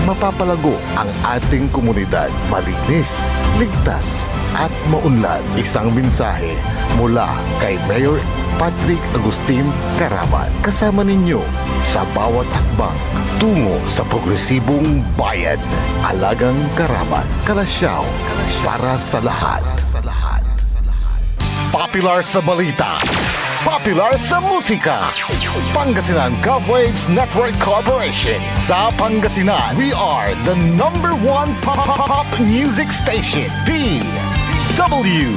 mapapalago ang ating komunidad. Malinis, ligtas, at maunlad. Isang mensahe mula kay Mayor Patrick Agustin Caraman. Kasama ninyo sa bawat hakbang tungo sa progresibong bayan. Alagang Caraman, Kalasyaw, para sa lahat. Popular sa balita, popular sa musika. Pangasinan Govwaves Network Corporation. Sa Pangasinan, we are the number one pop music station. DWJE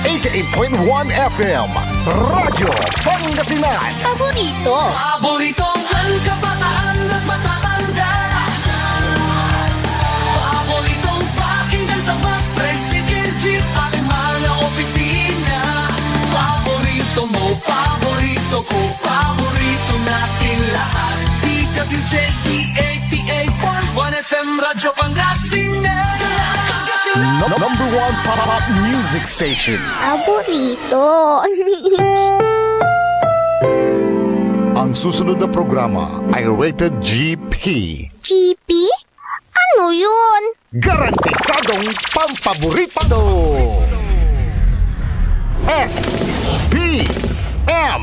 88.1 FM Radyo Pangasinan. Paboritong ang kabataan at matatanda. Paboritong pakinggan sa bus, tricycle, jeep at mga opisina. Paborito mo, paborito ko, paborito natin lahat. DWJE 88.1 FM Radyo Pangasinan. Number one pop music station. Paborito. Ang susunod na programa ay rated GP. GP? Ano yun? Garantisadong pampaborito. SPM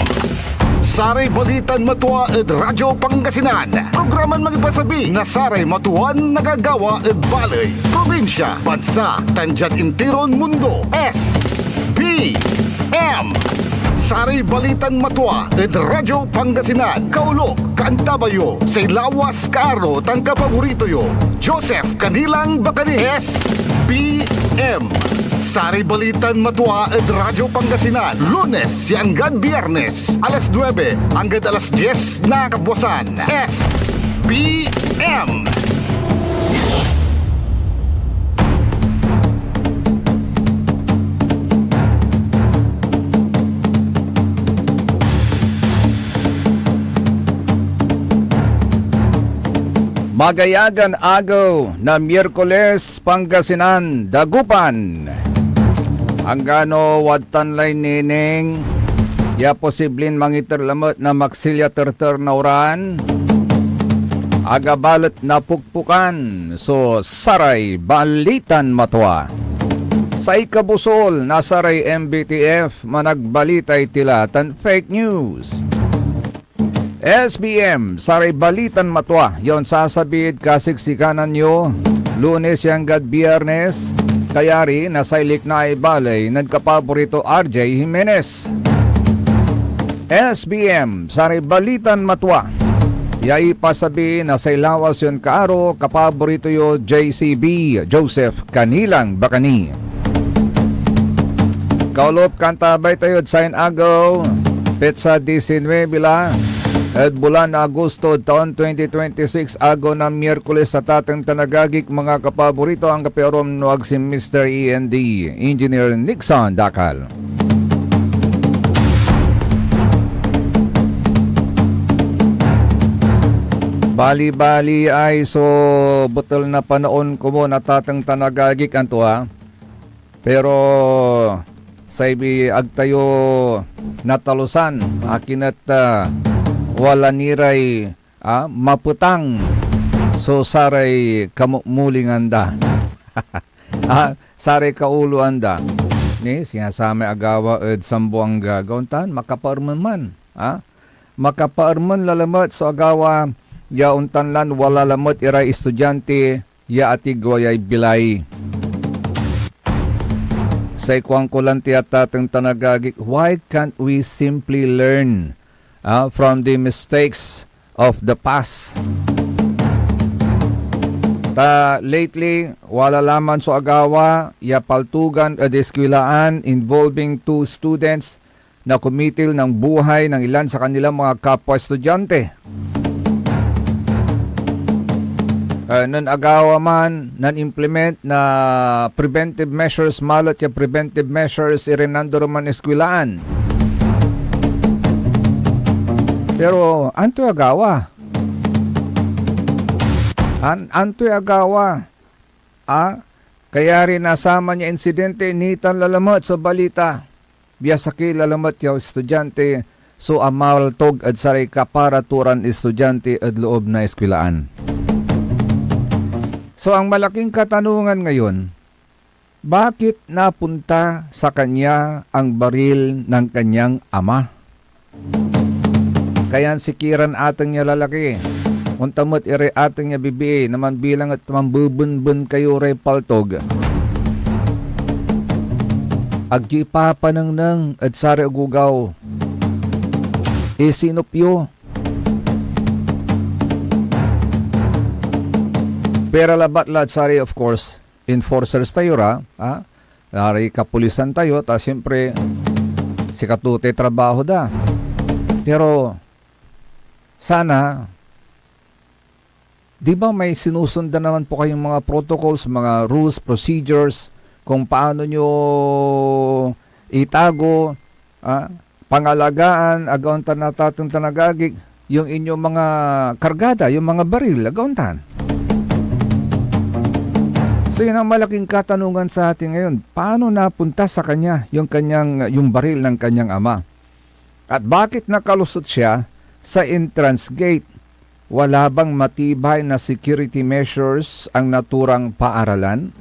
Saray Balitan Matua ed Radyo Pangasinan. Programan magipasabi na saray matuan nagagawa ed balay, probinsya, bansa, tanjat intiron mundo. SPM Saray Balitan Matua ed Radyo Pangasinan. Kaulo, Kantabayo, say lawas kaaro tang kapaborito yo. Joseph Kanilang Bakani. SPM Saray Balitan Matua ed Radyo Pangasinan. Lunes hanggang Biyernes, alas 9 hanggang alas 10 na kabuwasan. SPM Magayagan agaw na Miyerkules Pangasinan Dagupan. Anggano wadtan lay nineng ya posiblin mangiterlamot na maksilya terter na uran. Agabalot na pukpukan so saray balitan matwa. Sa ikabusol na saray MBTF managbalitay tilatan fake news. SBM, saray balitan matwa, yon sasabid kasiksikanan nyo, Lunes hanggang Biyernes, kayari nasailik na ibalay, nagkapaborito RJ Jimenez. SBM, saray balitan matwa, yai pasabi na sa ilawas yon kaaro, kapaborito yo JCB, Joseph Kanilang Bakani. Kaulop kantabay tayo sain agaw, petsa 19 bila, at bulan Agosto taon 2026 agaw na Miyerkules sa tatang tanagagik mga kapaborito ang kapeorom nuag si Mr. END Engineer Nixon Dakal. Bali-bali ay so butal na panaon ko mo na tatang tanagagik anto ha. Pero sa ibi agtayo natalusan akin at wala niray maputang so saray kamumuling anda. Saray kaulo anda ni sinasame agawa ed sambuang gagauntan makapaarman man makapaarman lalamat so agawa ya untan lan wala lamot iray estudyante ya atigwayay bilay. Sa ikwang kulang tiyatatang tanagagik, why can't we simply learn from the mistakes of the past? Lately, wala laman so agawa, ya paltugan at eskwilaan involving 2 students na kumitil ng buhay ng ilan sa kanilang mga kapwa-estudyante. Nan agawa man, nan implement na preventive measures, malot ya preventive measures irinando man eskwilaan. Pero anto agawa? Anto'y agawa. Kaya rin nasama niya insidente nitan lalamat sa balita. Biyasaki lalamat yaw estudyante so amaltog at saray kaparaturan estudyante at loob na eskwilaan. So ang malaking katanungan ngayon, bakit napunta sa kanya ang baril ng kanyang ama? Kaya sikiran atang niya lalaki. Untamot ire atang niya bibi naman bilang at mambubunbun kayo re paltog. Agyi papanang at sari agugaw. Isinupyo. Pero labat lad sari of course, enforcers tayo ra, nari kapulisan tayo, ta siyempre si katute trabaho da. Pero sana, di ba may sinusundan naman po kayong mga protocols, mga rules, procedures, kung paano nyo itago, pangalagaan, agauntan na tatong tanagagig, yung inyong mga kargada, yung mga baril, agauntan. So yun ang malaking katanungan sa atin ngayon. Paano napunta sa kanya yung baril ng kanyang ama? At bakit nakalusot siya sa entrance gate? Wala bang matibay na security measures ang naturang paaralan?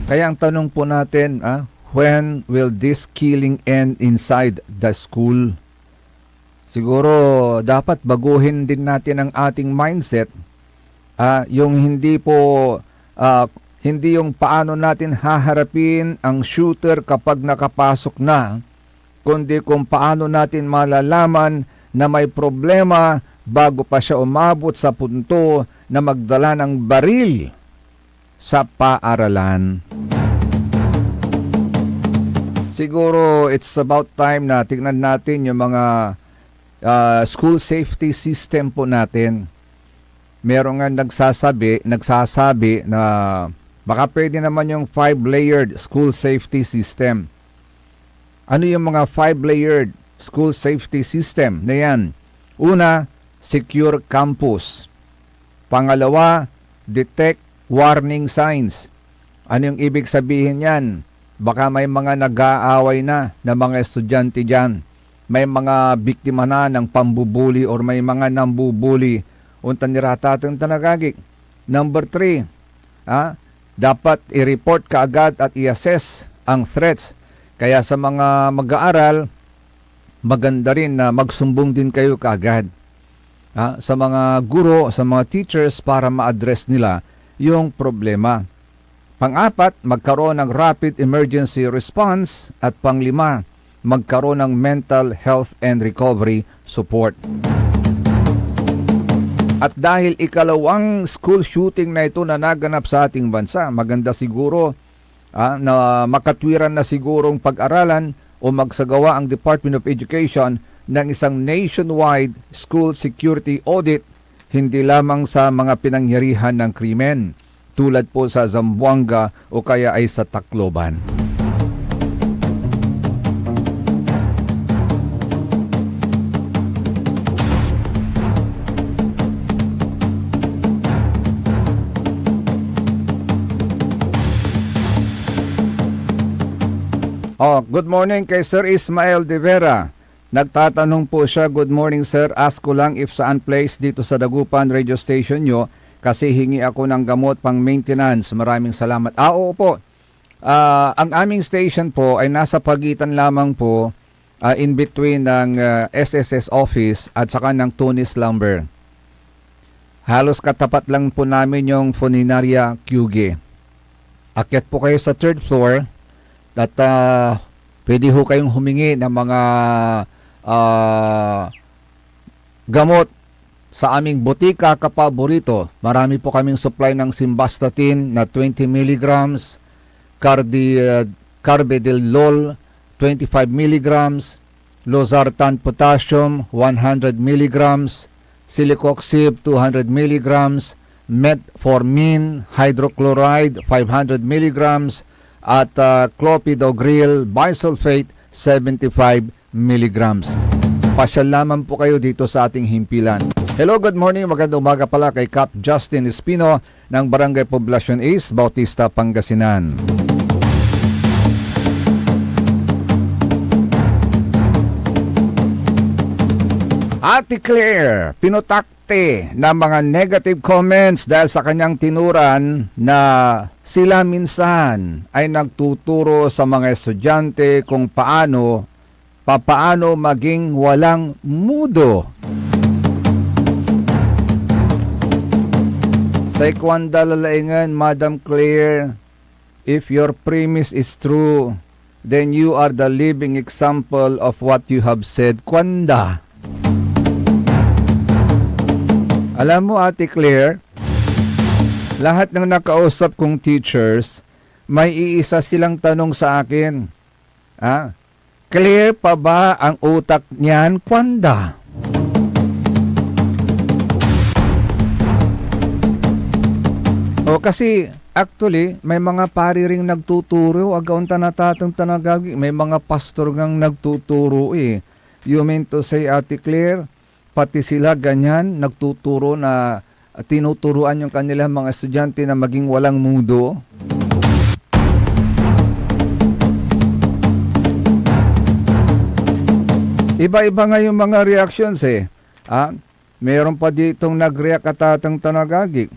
Kaya ang tanong po natin, when will this killing end inside the school? Siguro dapat baguhin din natin ang ating mindset. Yung hindi yung paano natin haharapin ang shooter kapag nakapasok na, kundi kung paano natin malalaman na may problema bago pa siya umabot sa punto na magdala ng baril sa paaralan. Siguro it's about time na tingnan natin yung mga school safety system po natin. Meron nga nagsasabi na baka pwede naman yung 5-layered school safety system. Ano yung mga 5-layered school safety system na yan? Una, secure campus. Pangalawa, detect warning signs. Ano yung ibig sabihin yan? Baka may mga nag-aaway na mga estudyante dyan. May mga biktima na ng pambubuli or may mga nambubuli. Untan niratatang tanagagik. Number 3, dapat i-report kaagad at i-assess ang threats. Kaya sa mga mag-aaral, maganda rin na magsumbong din kayo kaagad. Sa mga guro, sa mga teachers para ma-address nila yung problema. Pang-4, magkaroon ng rapid emergency response. At pang-5, magkaroon ng mental health and recovery support. At dahil ikalawang school shooting na ito na naganap sa ating bansa, maganda siguro na makatwiran na sigurong pag-aralan o magsagawa ang Department of Education ng isang nationwide school security audit, hindi lamang sa mga pinangyarihan ng krimen, tulad po sa Zamboanga o kaya ay sa Tacloban. Good morning kay Sir Ismael de Vera. Nagtatanong po siya, good morning sir, ask ko lang if saan place dito sa Dagupan radio station nyo kasi hingi ako ng gamot pang maintenance. Maraming salamat. Oo po, ang aming station po ay nasa pagitan lamang po in between ng SSS office at saka ng Tunis Lumber. Halos katapat lang po namin yung Funeraria QG. Akyat po kayo sa 3rd floor. At pwede ho kayong humingi ng mga gamot sa aming botika kapaborito. Marami po kaming supply ng simvastatin na 20 mg, carvedilol 25 mg, losartan potassium 100 mg, silicoxib 200 mg, metformin hydrochloride 500 mg, at clopidogrel bisulfate 75 mg. Pasyal lamang po kayo dito sa ating himpilan. Hello, good morning. Magandang umaga pala kay Cap Justin Espino ng Barangay Poblacion East, Bautista, Pangasinan. Ate Claire, pinutakte ng mga negative comments dahil sa kanyang tinuran na sila minsan ay nagtuturo sa mga estudyante kung paano maging walang mudo. Sa ikwanda lalaingan, Madam Claire, if your premise is true, then you are the living example of what you have said, kwanda. Alam mo, Ate Claire, lahat ng nakausap kong teachers, may iisa silang tanong sa akin. Clear pa ba ang utak niyan, kwanda? O kasi, actually, may mga pari ring nagtuturo, agaon tanatatang tanagagi, may mga pastor ngang nagtuturo eh. You mean to say, Ate Claire, pati sila ganyan, nagtuturo na tinuturuan yung kanilang mga estudyante na maging walang mudo. Iba-iba nga yung mga reactions eh. Mayroon pa ditong nag-react atatang tanagagi.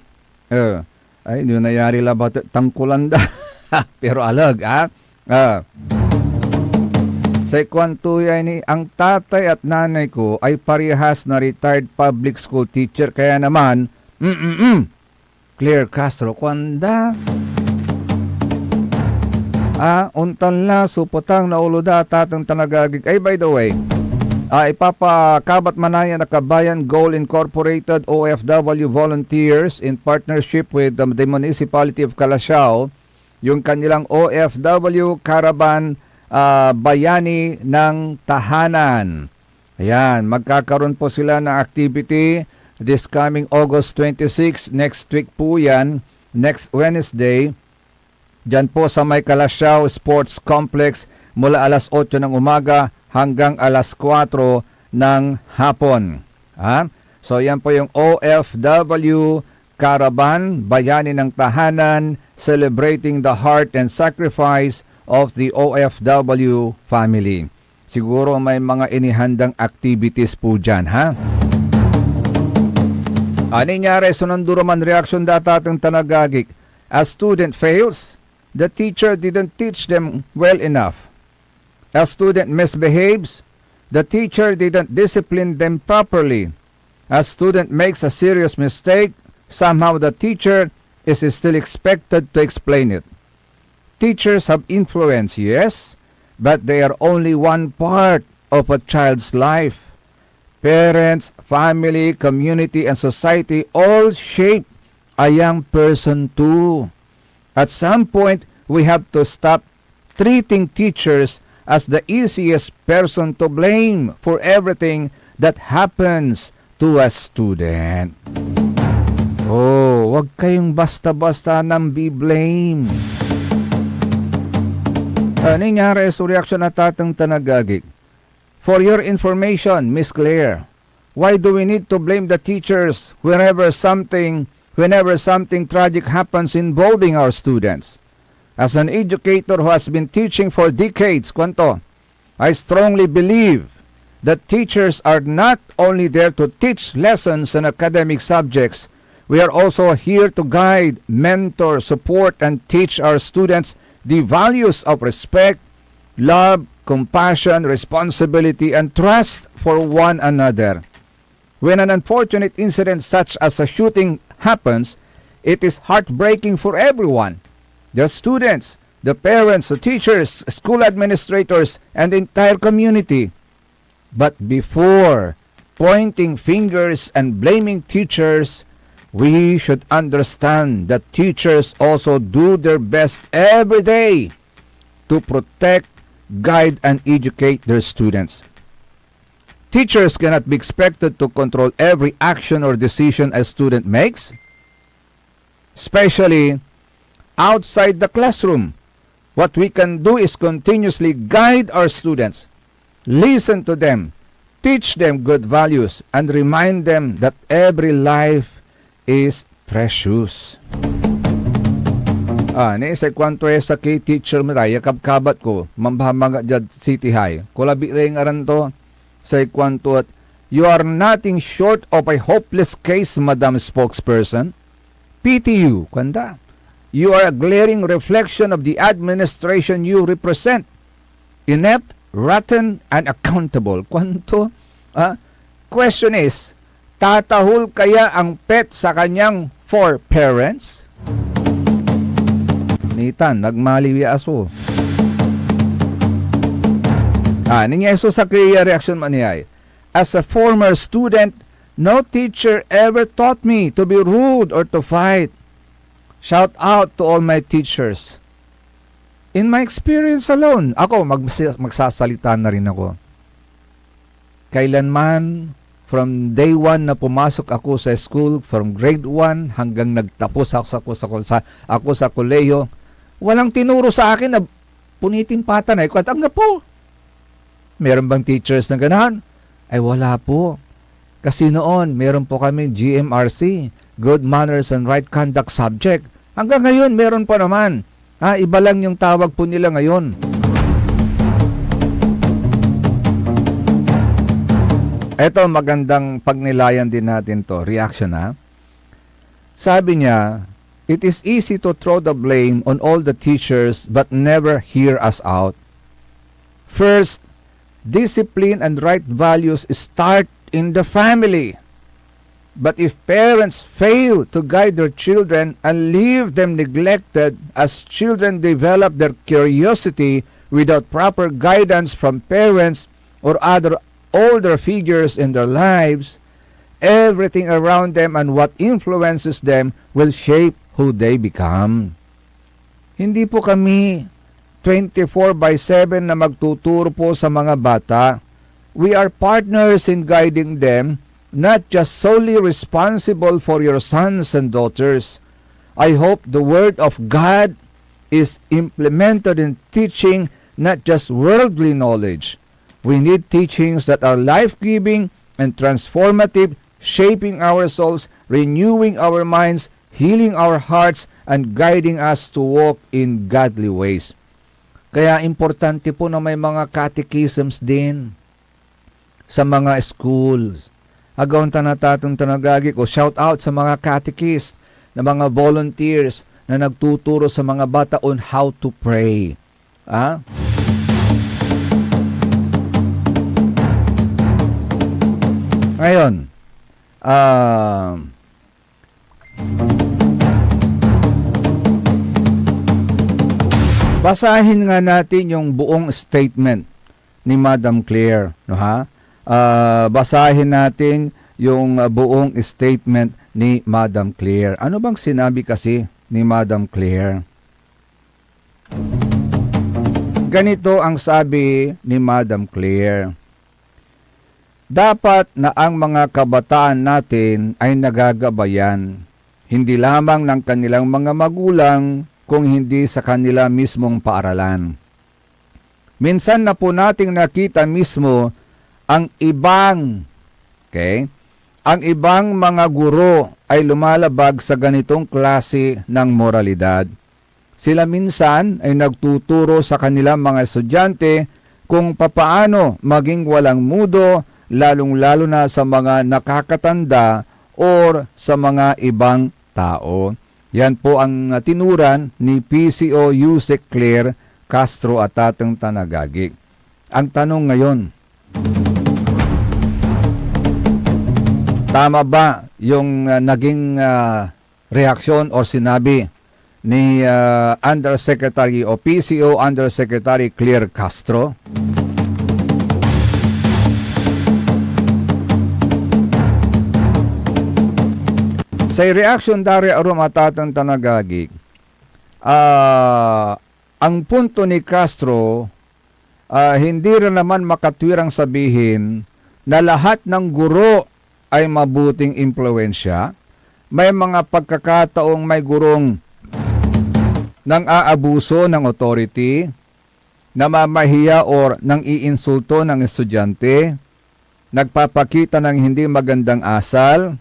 Ay, hindi nangyari labat tangkulanda. Pero alag, sa ikwantuya ni, ang tatay at nanay ko ay parehas na retired public school teacher. Kaya naman, Claire Castro, kwanda. Untan la, supotang nauluda, tatang tanagagig. Ay, by the way, ipapakabat manaya na Kabayan Goal Incorporated OFW Volunteers in partnership with the Municipality of Calasiao, yung kanilang OFW Caravan Bayani ng Tahanan. Ayan, magkakaroon po sila ng activity this coming August 26, next week po yan, next Wednesday, dyan po sa may Calasiao Sports Complex mula alas 8 ng umaga hanggang alas 4 ng hapon. So yan po yung OFW Caravan Bayani ng Tahanan, celebrating the heart and sacrifice of the OFW family. Siguro may mga inihandang activities po dyan, Aninyari, sunanduro man reaction datatang tanagagik. A student fails, the teacher didn't teach them well enough. A student misbehaves, the teacher didn't discipline them properly. A student makes a serious mistake, somehow the teacher is still expected to explain it. Teachers have influence, yes, but they are only one part of a child's life. Parents, family, community, and society all shape a young person too. At some point, we have to stop treating teachers as the easiest person to blame for everything that happens to a student. Wag kayong basta-basta nang be-blame. Nangyari sa reaksyon na tatang tanagagik. For your information, Miss Claire, why do we need to blame the teachers whenever something tragic happens involving our students? As an educator who has been teaching for decades, I strongly believe that teachers are not only there to teach lessons and academic subjects, we are also here to guide, mentor, support, and teach our students the values of respect, love, compassion, responsibility, and trust for one another. When an unfortunate incident such as a shooting happens, it is heartbreaking for everyone. The students, the parents, the teachers, school administrators, and the entire community. But before pointing fingers and blaming teachers, we should understand that teachers also do their best every day to protect, guide, and educate their students. Teachers cannot be expected to control every action or decision a student makes, especially outside the classroom. What we can do is continuously guide our students, listen to them, teach them good values, and remind them that every life is precious. Naisay kwanto sa kay teacher Miraya kabkabat ko, mambahamaga dyan City High. Kulabi rin aran to, sa kwanto at You are nothing short of a hopeless case, Madam Spokesperson. PTU, kwanda. You are a glaring reflection of the administration you represent. Inept, rotten, and accountable. Kwanto? Question is, tatahol kaya ang pet sa kanyang four parents? Nitan, nagmaliwi aso. Ninyeso sa kaya reaction maniyay. As a former student, no teacher ever taught me to be rude or to fight. Shout out to all my teachers. In my experience alone, ako magsasalita na rin ako. Kailanman, from day 1 na pumasok ako sa school, from grade 1 hanggang nagtapos ako sa kolehiyo, walang tinuro sa akin na punitin patanay ko at ang po. Meron bang teachers na ganahan? Ay wala po. Kasi noon, meron po kami GMRC, Good Manners and Right Conduct subject. Hanggang ngayon, meron pa naman. Iba lang yung tawag po nila ngayon. Eto, magandang pagnilayan din natin to. Reaction Sabi niya, it is easy to throw the blame on all the teachers but never hear us out. First, discipline and right values start in the family. But if parents fail to guide their children and leave them neglected as children develop their curiosity without proper guidance from parents or other older figures in their lives, everything around them and what influences them will shape who they become. Hindi po kami 24/7 na magtuturo po sa mga bata. We are partners in guiding them, not just solely responsible for your sons and daughters. I hope the Word of God is implemented in teaching not just worldly knowledge. We need teachings that are life-giving and transformative, shaping our souls, renewing our minds, healing our hearts, and guiding us to walk in godly ways. Kaya importante po na may mga catechisms din sa mga schools. Agaw natatong tanagagi ko, shout out sa mga catechist na mga volunteers na nagtuturo sa mga bata on how to pray. Ngayon, basahin nga natin yung buong statement ni Madam Claire, basahin natin yung buong statement ni Madam Claire. Ano bang sinabi kasi ni Madam Claire? Ganito ang sabi ni Madam Claire. Dapat na ang mga kabataan natin ay nagagabayan, hindi lamang ng kanilang mga magulang, kung hindi sa kanila mismong paaralan. Minsan na po nating nakita mismo ang ibang mga guro ay lumalabag sa ganitong klase ng moralidad. Sila minsan ay nagtuturo sa kanilang mga estudyante kung papaano maging walang mudo, lalong-lalo na sa mga nakakatanda or sa mga ibang tao. Yan po ang tinuran ni PCO Yusek Claire Castro at Tatang Tanagagik. Ang tanong ngayon, tama ba yung naging reaksyon o sinabi ni Undersecretary o PCO Undersecretary Claire Castro? Sa reaction dari arum atatang tanagagig, ang punto ni Castro, hindi rin naman makatwirang sabihin na lahat ng guro ay mabuting impluensya. May mga pagkakataong may gurong nang aabuso ng authority, namamahiya or nang iinsulto ng estudyante, nagpapakita ng hindi magandang asal,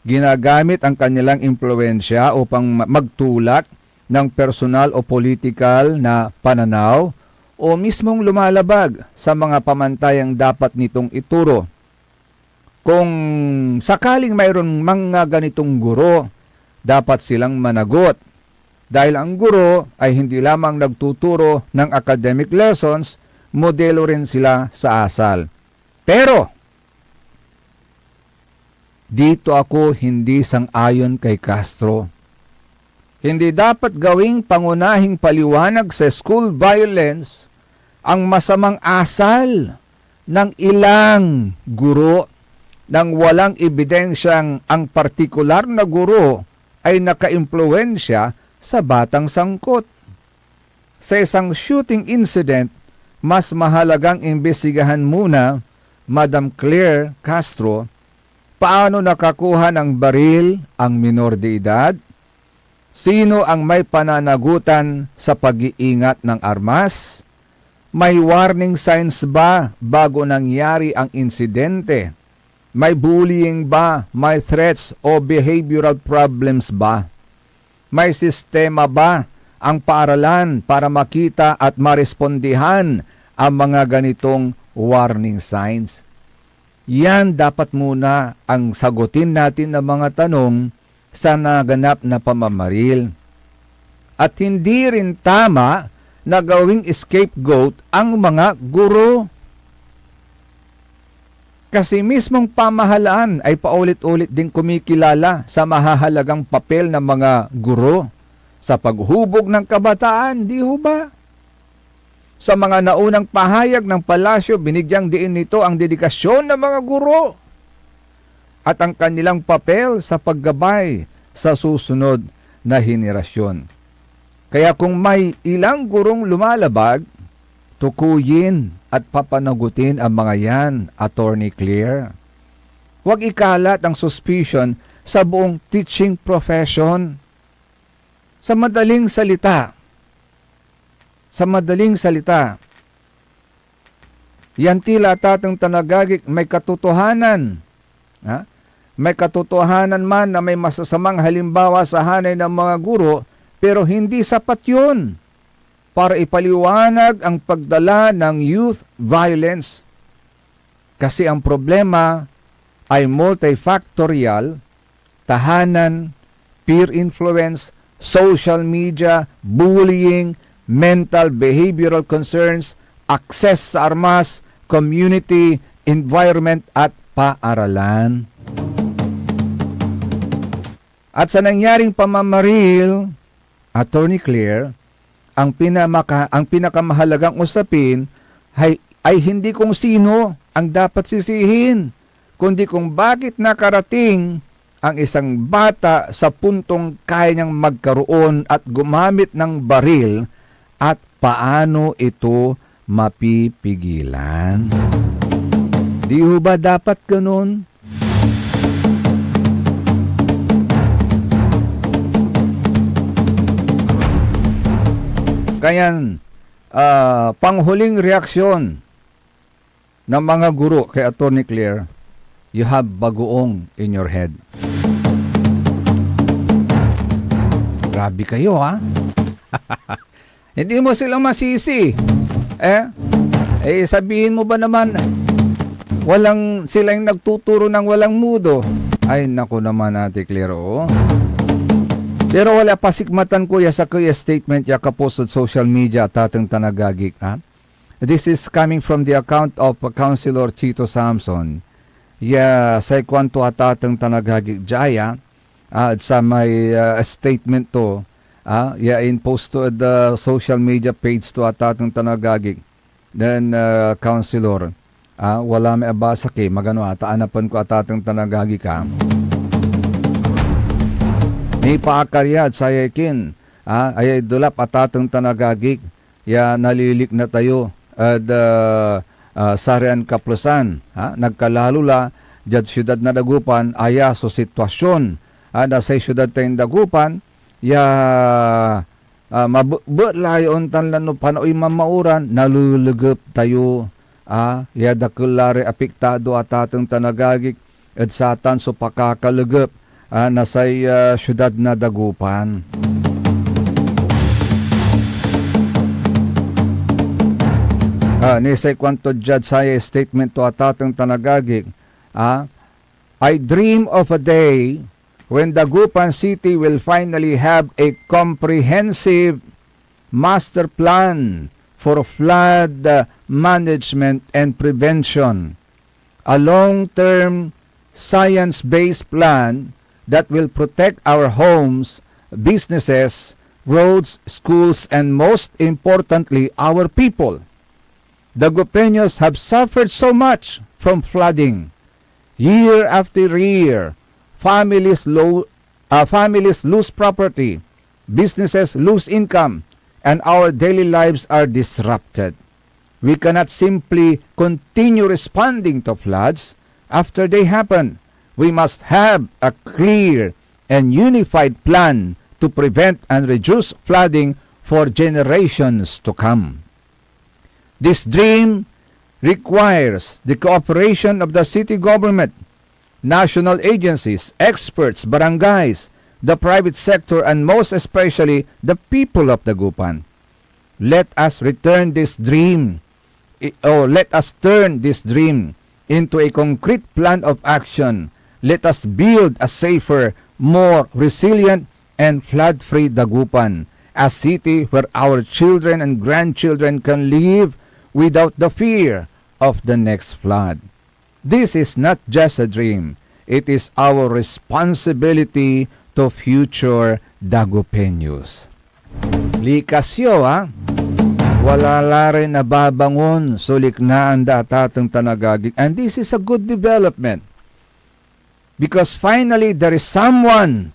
ginagamit ang kanilang impluensya upang magtulak ng personal o politikal na pananaw o mismong lumalabag sa mga pamantayang dapat nitong ituro. kung sakaling mayroon mga ganitong guro, dapat silang managot. Dahil ang guro ay hindi lamang nagtuturo ng academic lessons, modelo rin sila sa asal. Pero, dito ako hindi sang-ayon kay Castro. Hindi dapat gawing pangunahing paliwanag sa school violence ang masamang asal ng ilang guro nang walang ebidensyang ang partikular na guro ay nakaimpluwensya sa batang sangkot. Sa isang shooting incident, mas mahalagang imbestigahan muna, Madam Claire Castro, paano nakakuha ng baril ang minor de edad? Sino ang may pananagutan sa pag-iingat ng armas? May warning signs ba bago nangyari ang insidente? May bullying ba? May threats o behavioral problems ba? May sistema ba ang paaralan para makita at marespondihan ang mga ganitong warning signs? Yan dapat muna ang sagutin natin ng mga tanong sa naganap na pamamaril. At hindi rin tama na gawing scapegoat ang mga guro. Kasi mismong pamahalaan ay paulit-ulit din kumikilala sa mahahalagang papel ng mga guro sa paghubog ng kabataan, di ho ba? Sa mga naunang pahayag ng palasyo, binigyang diin nito ang dedikasyon ng mga guro at ang kanilang papel sa paggabay sa susunod na henerasyon. Kaya kung may ilang gurong lumalabag, tukuyin at papanagutin ang mga yan, Attorney Claire. Huwag ikalat ang suspicion sa buong teaching profession. Sa madaling salita, yan tila Tatang Tanagagik may katotohanan. Ha? May katotohanan man na may masasamang halimbawa sa hanay ng mga guro, pero hindi sapat yun para ipaliwanag ang pagdala ng youth violence. Kasi ang problema ay multifactorial, tahanan, peer influence, social media, bullying, mental behavioral concerns, access sa armas, community, environment at paaralan. At sa nangyaring pamamaril, Attorney Claire, ang pinakamahalagang usapin ay hindi kung sino ang dapat sisihin, kundi kung bakit nakarating ang isang bata sa puntong kaya niyang magkaroon at gumamit ng baril at paano ito mapipigilan. Di ho ba dapat ganun? Kaya panghuling reaksyon ng mga guro kay Attorney Claire, you have bagoong in your head. Grabe kayo, ha? Hindi mo silang masisi. Sabihin mo ba naman, walang silang nagtuturo ng walang mudo? Ay, naku naman, Ate Claire, oh. Pero wala pasikmatan kuya sa kuya statement ya kapost sa social media Tatang Tanagagik. Ha? This is coming from the account of Councilor Chito Samson. Ya sa kwanto Tatang Tanagagik Jaya sa may statement to. Ya in post to the social media page to Tatang Tanagagik. Then Councilor, wala may abasa kay magano taanapan ko Tatang Tanagagik ka. Ni paakaryad sa yakin, ay dulap Tatang Tanagagik, ya nalilik na tayo, at sarian kaplusan, nagkalalula, jad syudad na Dagupan, aya so sitwasyon, na sa syudad tayong Dagupan, ya mabutlayon tanlan no panoy mamauran, nalulugup tayo, ya dakulare apektado Tatang Tanagagik, at satan so pakakalugup, nasay syudad na Dagupan. Ni say kwanto judge saya statement to Tatang Tanagagik, I dream of a day when Dagupan City will finally have a comprehensive master plan for flood management and prevention, a long-term science-based plan that will protect our homes, businesses, roads, schools, and most importantly, our people. Dagupeños have suffered so much from flooding. Year after year, families lose property, businesses lose income, and our daily lives are disrupted. We cannot simply continue responding to floods after they happen. We must have a clear and unified plan to prevent and reduce flooding for generations to come. This dream requires the cooperation of the city government, national agencies, experts, barangays, the private sector, and most especially the people of Dagupan. Let us turn this dream into a concrete plan of action. Let us build a safer, more resilient, and flood-free Dagupan, a city where our children and grandchildren can live without the fear of the next flood. This is not just a dream. It is our responsibility to future Dagupeños. Likasyo, ha? Wala la rin nababangon, sulik na ang datatang tanagagig. And this is a good development. Because finally, there is someone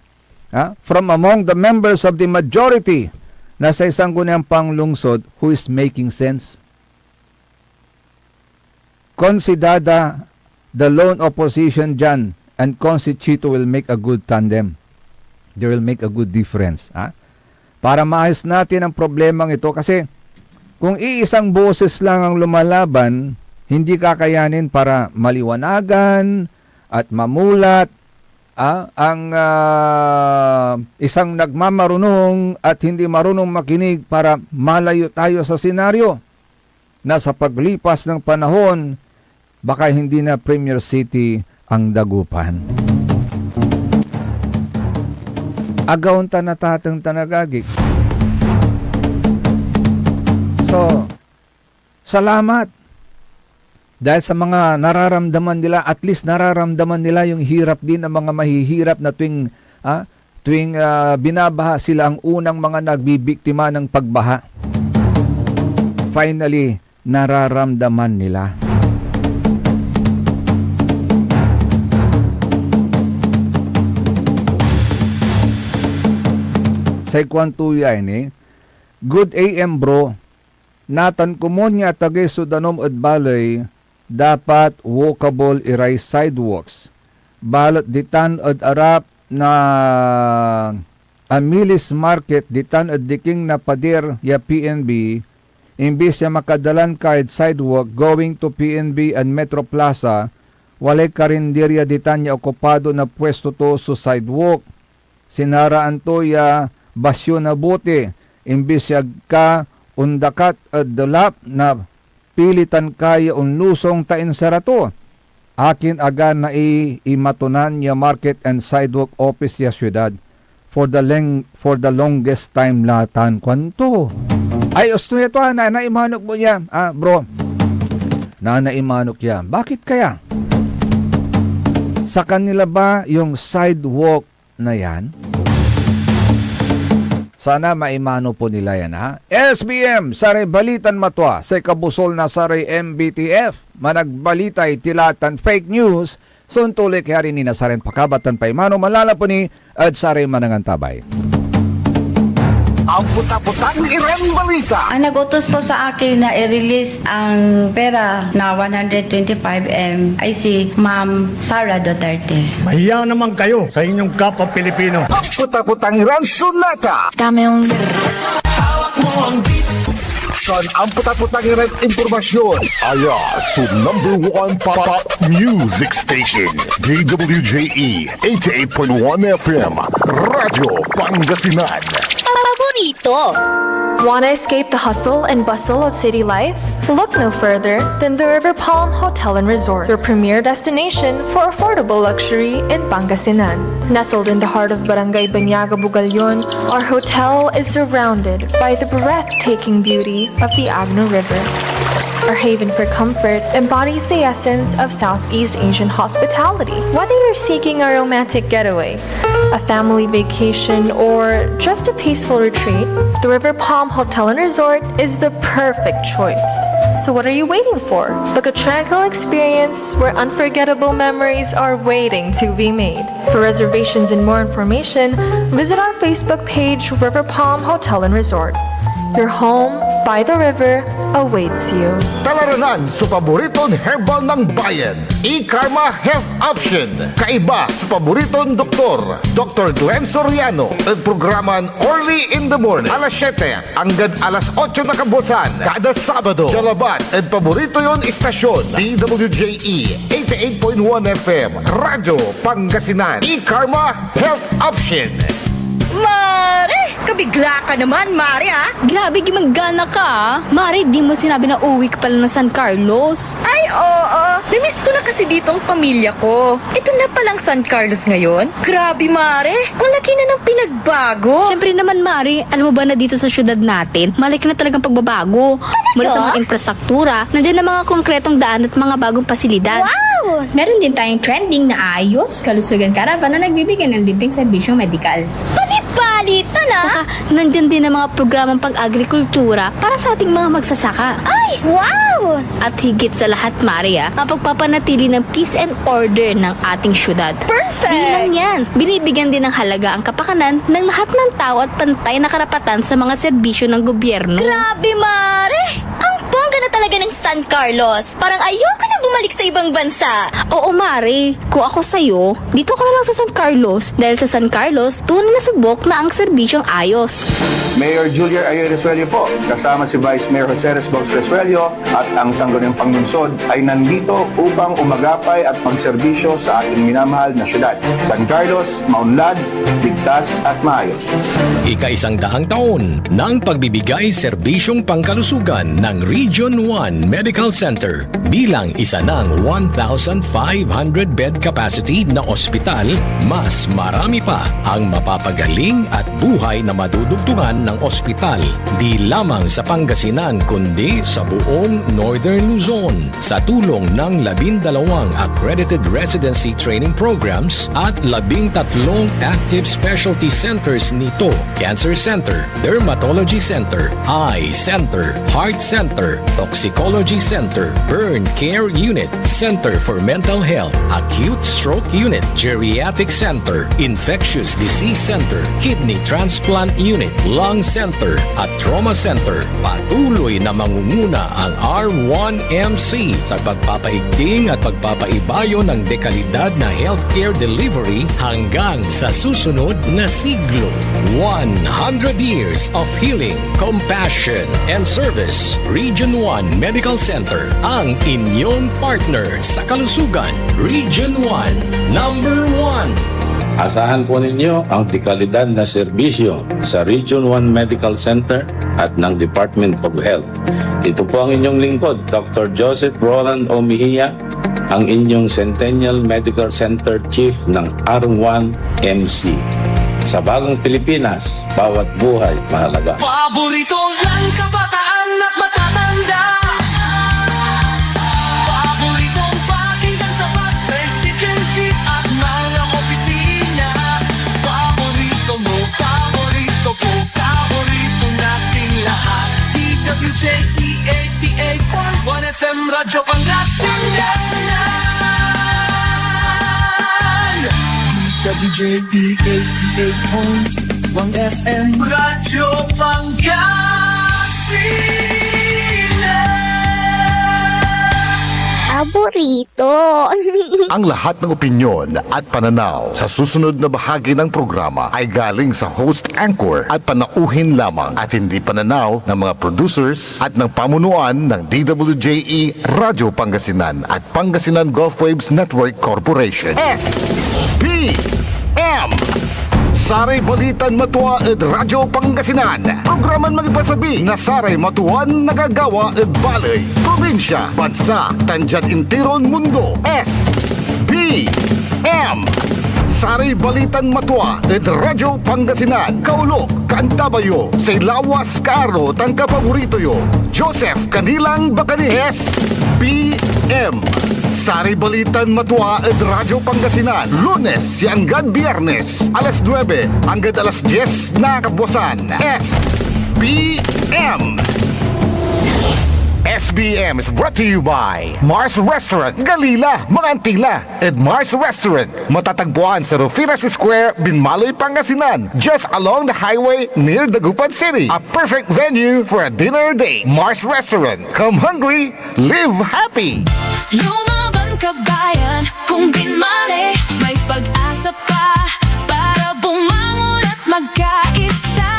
from among the members of the majority na sa isang guniang panglungsod who is making sense. Konsidada the lone opposition dyan and Constituto will make a good tandem. They will make a good difference. Para maayos natin ang problemang ito kasi kung iisang boses lang ang lumalaban, hindi kakayanin para maliwanagan at mamulat ang isang nagmamarunong at hindi marunong makinig para malayo tayo sa senaryo na sa paglipas ng panahon, baka hindi na Premier City ang Dagupan. Agawon ta na tatang tanagagik. So, salamat. Dahil sa mga nararamdaman nila, at least nararamdaman nila yung hirap din ng mga mahihirap na tuwing binabaha sila ang unang mga nagbibiktima ng pagbaha. Finally, nararamdaman nila. Sa ikwantuya ini, good AM bro, natan kumonya tagay sudanom at balay, dapat walkable iray sidewalks. Balot ditan at arap na Amilis Market ditan at diking na padir ya PNB, imbis ya makadalan kahit sidewalk going to PNB and Metro Plaza, walay karinderya ditan ya okupado na pwesto to sa sidewalk. Sinaraan to ya basyo na buti, imbis ya ka undakat at dalap na pilitan kaya unlusong tain sarato. Akin aga na imatunan ya market and sidewalk office ya syudad for the longest time latan kwanto. Ay, usto ito na naimanok mo niya. Bro, na naimanok yan. Bakit kaya? Sa kanila ba yung sidewalk na yan? Sana maimano po nila yan, ha? SBM, saray balitan matwa, sa kabusol na saray MBTF, managbalitay tilatan fake news, suntulik hari ni nasaren pakabatan pa imano malala po ni at saray manangantabay. Ang puta-putang irang balita. Ang nagutos po sa akin na i-release ang pera na 125M ay si Ma'am Sara Duterte. Mahiya naman kayo sa inyong kapwa Pilipino. Ang puta-putang irang sunata. Dami yung... Hawak mo ang beat. Son ang puta-putang irang impormasyon. Aya sa number 1 pop music station. DWJE 88.1 FM. Radyo Pangasinan. Paborito Paborito! Want to escape the hustle and bustle of city life? Look no further than the River Palm Hotel and Resort, your premier destination for affordable luxury in Pangasinan. Nestled in the heart of Barangay Banyaga, Bugalyon, our hotel is surrounded by the breathtaking beauty of the Agno River. Our haven for comfort embodies the essence of Southeast Asian hospitality. Whether you're seeking a romantic getaway, a family vacation, or just a peaceful retreat, the River Palm Hotel and Resort is the perfect choice. So what are you waiting for? Book a tranquil experience where unforgettable memories are waiting to be made. For reservations and more information, visit our Facebook page, River Palm Hotel and Resort. Your home by the river awaits you. Talaranan sa paboritong herbal ng bayan, E-Karma Health Option. Kaiba sa paboritong doktor, Dr. Glenn Soriano. At programan Early in the Morning, alas 7 hanggang alas 8 na kabusan, kada Sabado. Jalaban at paborito yon istasyon, DWJE 88.1 FM, Radyo Pangasinan. E-Karma Health Option. Mare! Kabigla ka naman, Mare, ha? Grabe, gimanggana ka ah. Mari, di mo sinabi na uwi ka pala ng San Carlos. Ay, oo. Namiss ko na kasi dito ang pamilya ko. Ito na palang San Carlos ngayon. Grabe, Mare. Ang laki na ng pinagbago. Siyempre naman, Mari, alam mo ba na dito sa syudad natin, malaki na talagang pagbabago. Mula sa mga infrastruktura, nandiyan na mga konkretong daan at mga bagong pasilidad. Wow! Meron din tayong trending na ayos, kalusugan karavan na nagbibigay ng libreng serbisyong medikal. Palita na! Saka, nandyan din ang mga programang pag-agrikultura para sa ating mga magsasaka. Ay, wow! At higit sa lahat, Maria, mapagpapanatili ng peace and order ng ating syudad. Perfect! Di lang yan, binibigyan din ng halaga ang kapakanan ng lahat ng tao at pantay na karapatan sa mga serbisyo ng gobyerno. Grabe, Mare! Ang bongga na talaga ng San Carlos. Parang ayoko na bumalik sa ibang bansa. Oo, Mari. Kung ako sa'yo, dito ka na lang sa San Carlos. Dahil sa San Carlos, tunay na subok na ang serbisyong ayos. Mayor Julia Ayer Resuello po, kasama si Vice Mayor Jose Resbox Resuello at ang Sangguniang Panglungsod ay nandito upang umagapay at magserbisyo sa ating minamahal na syudad. San Carlos, maunlad, ligtas at maayos. Ika-100 taon ng pagbibigay serbisyong pangkalusugan ng Region 1 Medical Center bilang isa ng 1,500 bed capacity na ospital, mas marami pa ang mapapagaling at buhay na madudugtungan ng ospital di lamang sa Pangasinan kundi sa buong Northern Luzon sa tulong ng 12 accredited residency training programs at 13 active specialty centers nito: Cancer Center, Dermatology Center, Eye Center, Heart Center, Toxicology Center, Burn Care Unit, Center for Mental Health, Acute Stroke Unit, Geriatric Center, Infectious Disease Center, Kidney Transplant Unit, Lung Center at Trauma Center. Patuloy na mangunguna ang R1MC sa pagpapaigting at pagpapaibayo ng dekalidad na healthcare delivery hanggang sa susunod na siglo. 100 years of healing, compassion, and service. Region 1 Medical Center, ang inyong partner sa kalusugan. Region 1, number 1. Asahan po ninyo ang dekalidad na serbisyo sa Region 1 Medical Center at ng Department of Health. Ito po ang inyong lingkod, Dr. Joseph Roland O. Mejia, ang inyong Centennial Medical Center Chief ng R1MC. Sa bagong Pilipinas, bawat buhay mahalaga. Paborito ng kabataan at matatanda. Paboritong pakinggan sa bus, tricycle, jeep at mga opisina. Paborito mo, paborito ko, paborito nating lahat. DWJE 88.1 FM, Radyo Pangasinan. DWJE 88.1 FM, Radyo Pangasinan. Paborito. Ang lahat ng opinyon at pananaw sa susunod na bahagi ng programa ay galing sa host anchor at panauhin lamang at hindi pananaw ng mga producers at ng pamunuan ng DWJE Radyo Pangasinan at Pangasinan Gulf Waves Network Corporation. S P M Saray Balitan Matua ed Radyo Pangasinan. Programan magipasabi na saray matuan nagagawa ed balay. Probinsya, bansa, tanjat intiron mundo. S, B, M. Saray Balitan Matua ed Radyo Pangasinan. Kaulok, Kantabayo, say lawas karo tang kapaborito yo. Joseph Kanilang Bacani. S, B, M. Saray Balitan Matua ed Radyo Pangasinan. Lunes hanggang Biyernes, alas 9 hanggang alas 10 na kabuwasan. SBM. SBM is brought to you by Mars Restaurant, Galila, Mangantila, and Mars Restaurant. Matatagpuan sa Rufinas Square, Binmaloy, Pangasinan, just along the highway near Dagupan City. A perfect venue for a dinner date. Mars Restaurant. Come hungry, live happy. Lumaban ka bayan, kung binmali, may pag-asa pa para bumangon at magkaisa.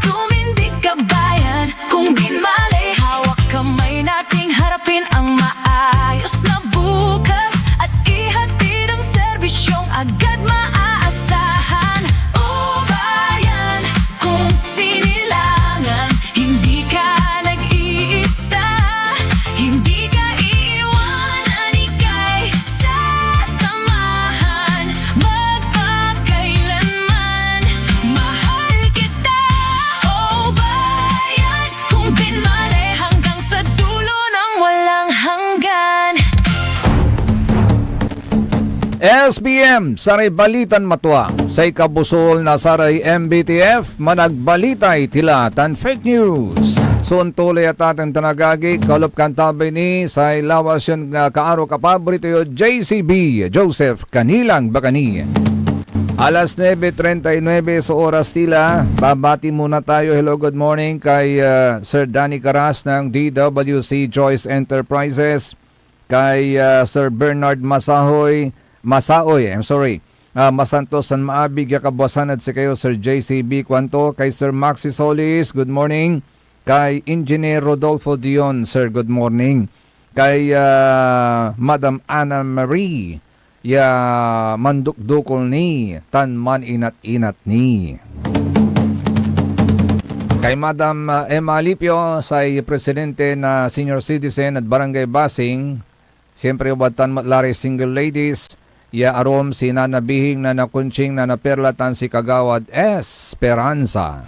Tumindig ka bayan, kung binmali, hawak kamay nating harapin ang maayos na bukas at ihatid ang serbisyong agad maaasahan. O bayan, kung sinilangan, hindi ka nag-iisa, hindi ka iiwanan, ika'y sasamahan magpakailanman. Mahal kita, o bayan, kung binmali hanggang sa dulo ng walang hanggan. SBM, Saray Balitan Matua. Sa ikabusol na Saray MBTF, managbalitay tila tan fake news. Soon tuloy at ating tanagagi, kalop kantabay ni sa lawas yun kaaro kapaborito yo JCB, Joseph Kanilang Bacani. Alas 9:39 sa oras tila, babati muna tayo. Hello, good morning kay Sir Danny Caras ng DWC Joyce Enterprises, kay Sir Bernard Masaoy, Masantos San Maabig, Yakabwasan at si kayo Sir JCB Kwanto, kay Sir Maxi Solis, good morning, kay Engineer Rodolfo Dion, Sir, good morning, kay Madam Anna Marie, mandukdukol ni, tanman inat-inat ni. Kay Madam Emma Alipio, sa presidente na senior citizen at barangay Basing, siyempre ubatan matlari single ladies, arom si nanabihing na nakunching na naperlatan si Kagawad Esperanza.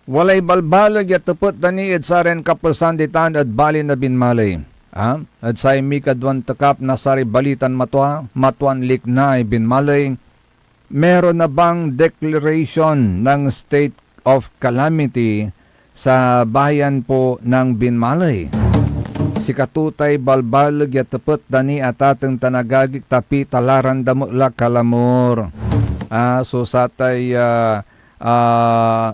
Walay balbalag at tupot dani at saren kapasanditan at bali na binmalay. At sa mikadwan takap na sari Balitan Matua, Matuan Liknay binmalay, meron na bang declaration ng state of calamity sa bayan po ng Binmalay? Si Katutay balbalag at tupot dani at ateng tanagagik tapi talaran damula kalamor. So satay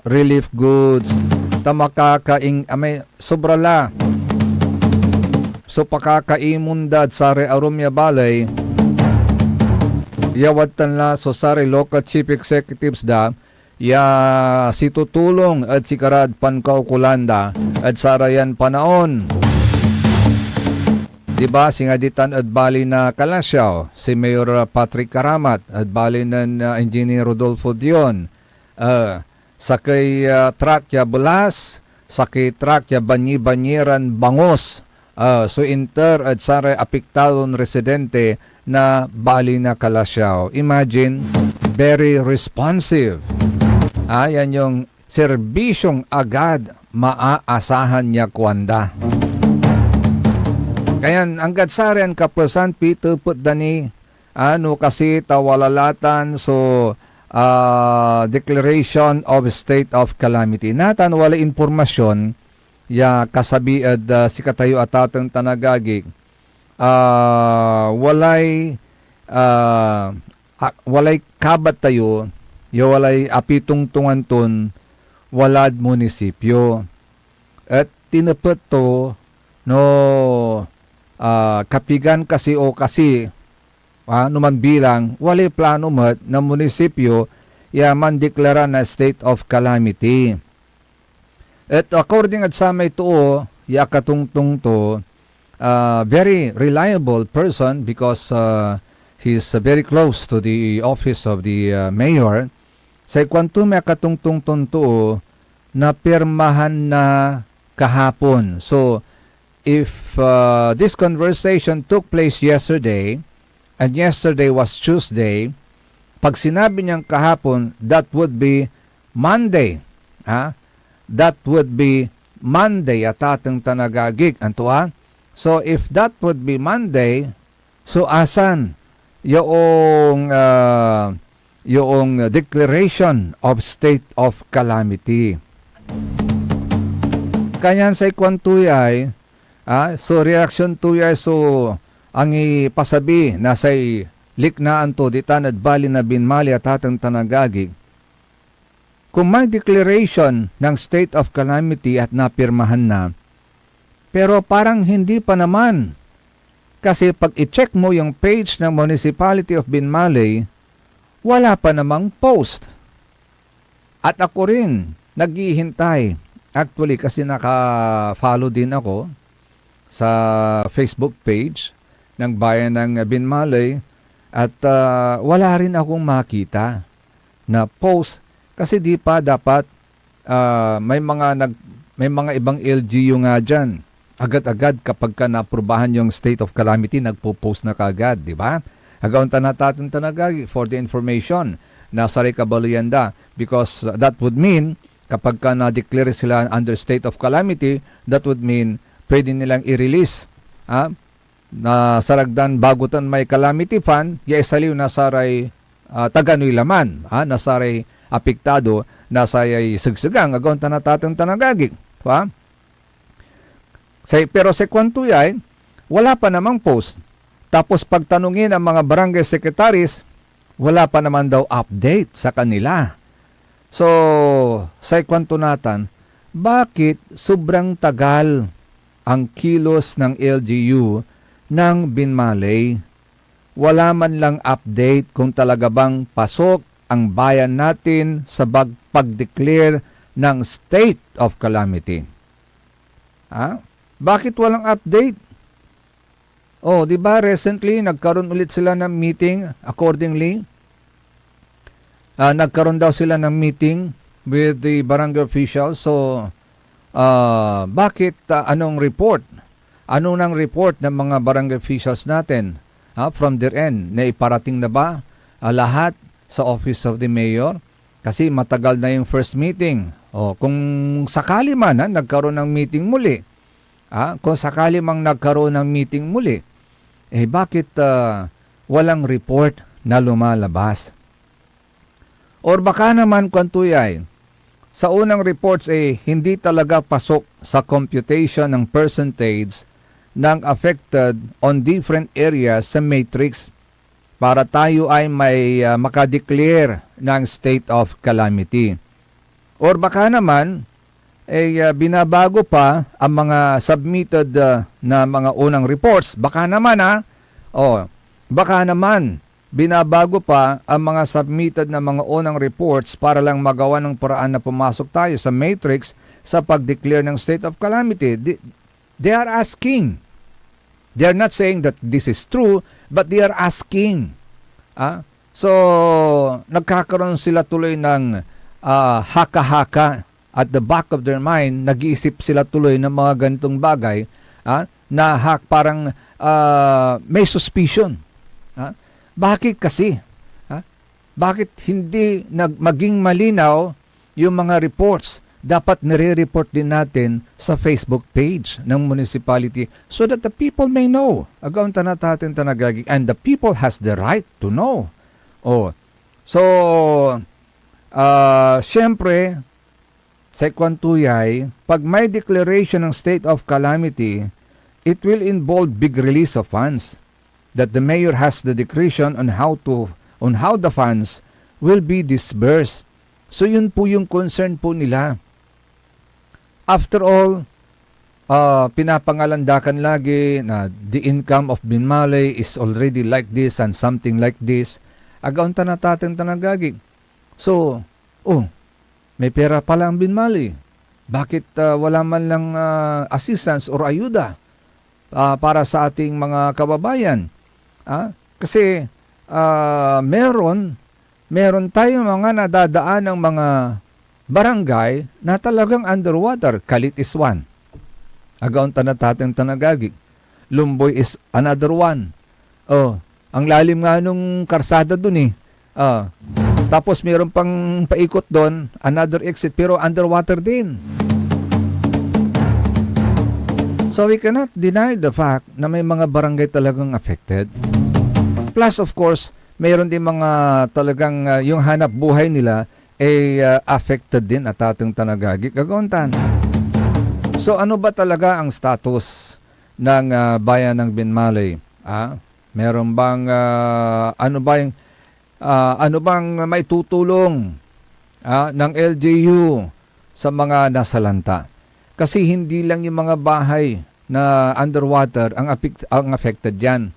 relief goods tamakakaing amay sobrala so pakakaimundad sare Arumya Balay yawatan la so sare local chief executives da si tutulong at si Karad Pankaw Kulanda at sarayan panaon, diba singaditan at bali na Kalasyaw si Mayor Patrick Karamat at bali ng Engineer Rodolfo Dion, sakay truck ya Bulas, sakay truck ya Banyi-Banyiran Bangos, so inter at sare apektadong residente na bali na Kalasyaw. Imagine, very responsive. Yan yung serbisyong agad maaasahan niya kwanda. Kaya ang gadsarian kaprasan Peter put dani kasi tawalalatan so declaration of state of calamity. Natan wala informasyon ya kasabi ad si katayo atatang tanagagig walay kabat tayo walay apitong tunganton walad munisipyo at tinapet to no kapigan kasi o kasi numan bilang walay plano mat na munisipyo man deklara na state of calamity. At according at sa may tuo, yakatungtong to, very reliable person because he's very close to the office of the mayor. Sa kwanto may katungtong to na pirmahan na kahapon. So, if this conversation took place yesterday, and yesterday was Tuesday, pag sinabi niyang kahapon, that would be Monday. That would be Monday at ating tanagagig. Antuwa? So, if that would be Monday, so asan yung declaration of state of calamity? Kanyan sa ikwan tuyay, so reaction tuyay, so ang ipasabi na say liknaan to di tanad bali na binmali at atang tanagagig. Kung may declaration ng state of calamity at napirmahan na, pero parang hindi pa naman. Kasi pag i-check mo yung page ng Municipality of Binmaley, wala pa namang post. At ako rin, naghihintay. Actually, kasi naka-follow din ako sa Facebook page ng Bayan ng Binmaley at wala rin akong makita na post kasi di pa dapat may mga ibang LGU nga dyan. Agad-agad kapag ka naaprubahan yung state of calamity, nagpo-post na kaagad, di ba? Agaon natin tanagagi for the information na sa Kabaluyanda because that would mean kapag ka na-declare sila under state of calamity, that would mean pwede nilang i-release na saragdan bagutan may calamity fund, yaisaliw na saray taganoy laman, nasaray apektado, nasayay sigsigang, agaon natin tanagagi, ba? Pero sa kwantuyay, wala pa namang post. Tapos pagtanungin ang mga barangay secretaries, wala pa naman daw update sa kanila. So, sa kwanto natin, bakit sobrang tagal ang kilos ng LGU ng Binmaley? Wala man lang update kung talaga bang pasok ang bayan natin sa pag-declare ng state of calamity. Bakit walang update? Di ba recently nagkaroon ulit sila ng meeting accordingly? Nagkaroon daw sila ng meeting with the barangay officials. So, bakit anong report? Ano nang report ng mga barangay officials natin? From their end, na iparating na ba lahat sa office of the mayor? Kasi matagal na yung first meeting. Kung sakali man nagkaroon ng meeting muli, kung sakali mang nagkaroon ng meeting muli, bakit walang report na lumalabas? Or baka naman kwantuyay, sa unang reports hindi talaga pasok sa computation ng percentage ng affected on different areas sa matrix para tayo ay may makadeclare ng state of calamity. Or baka naman, binabago pa ang mga submitted na mga unang reports. Baka naman baka naman binabago pa ang mga submitted na mga unang reports para lang magawa ng paraan na pumasok tayo sa matrix sa pag-declare ng state of calamity. They are asking. They are not saying that this is true, but they are asking. So, nagkakaroon sila tuloy ng haka-haka. At the back of their mind, nag-iisip sila tuloy ng mga ganitong bagay na parang may suspicion. Bakit kasi? Bakit hindi maging malinaw yung mga reports? Dapat nire-report din natin sa Facebook page ng municipality so that the people may know. Agaw natin tanagagi. And the people has the right to know. So, syempre, sa kwantuyay, pag may declaration ng state of calamity, it will involve big release of funds that the mayor has the discretion on how the funds will be disbursed. So yun po yung concern po nila. After all, pinapangalandakan lagi na the income of Binmaley is already like this and something like this. Agaon natin tanagagi. So, may pera pala ang Binmaley. Bakit wala man lang assistance or ayuda para sa ating mga kababayan? Kasi meron tayong mga nadadaan ng mga barangay na talagang underwater. Kalit is one. Agaon Tanatatang Tanagagig. Lumboy is another one. Ang lalim nga nung karsada dun eh. Tapos meron pang paikot doon, another exit, pero underwater din. So we cannot deny the fact na may mga barangay talagang affected. Plus of course, mayroon din mga talagang yung hanap buhay nila ay affected din at ating Tanagagig Agauntan. So ano ba talaga ang status ng bayan ng Binmalay? Meron bang ano bang may tutulong ng LGU sa mga nasalanta? Kasi hindi lang yung mga bahay na underwater ang affected diyan.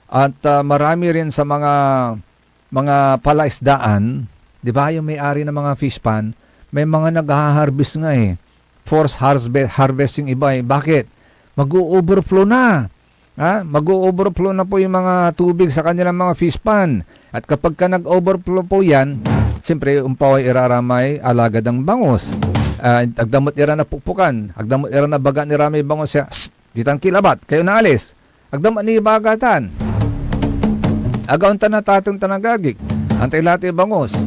At marami rin sa mga palaisdaan, 'di ba, yung may-ari ng mga fish pan, may mga nag-harvest nga eh. Force harvest yung iba eh. Bakit? Mag-overflow na. Mag-overflow na po yung mga tubig sa kanilang mga fish pan. At kapag ka nag-overflow po yan, siyempre umpaway iraramay alagad ang bangos. Agdamot ira na pukpukan. Agdamot ira na baga ni ramay bangos siya. Ditang kilabat, kayo na alis. Agdamot ni bagatan. Agaon Tanatatang Tanagagig. Antay lahat yung bangos.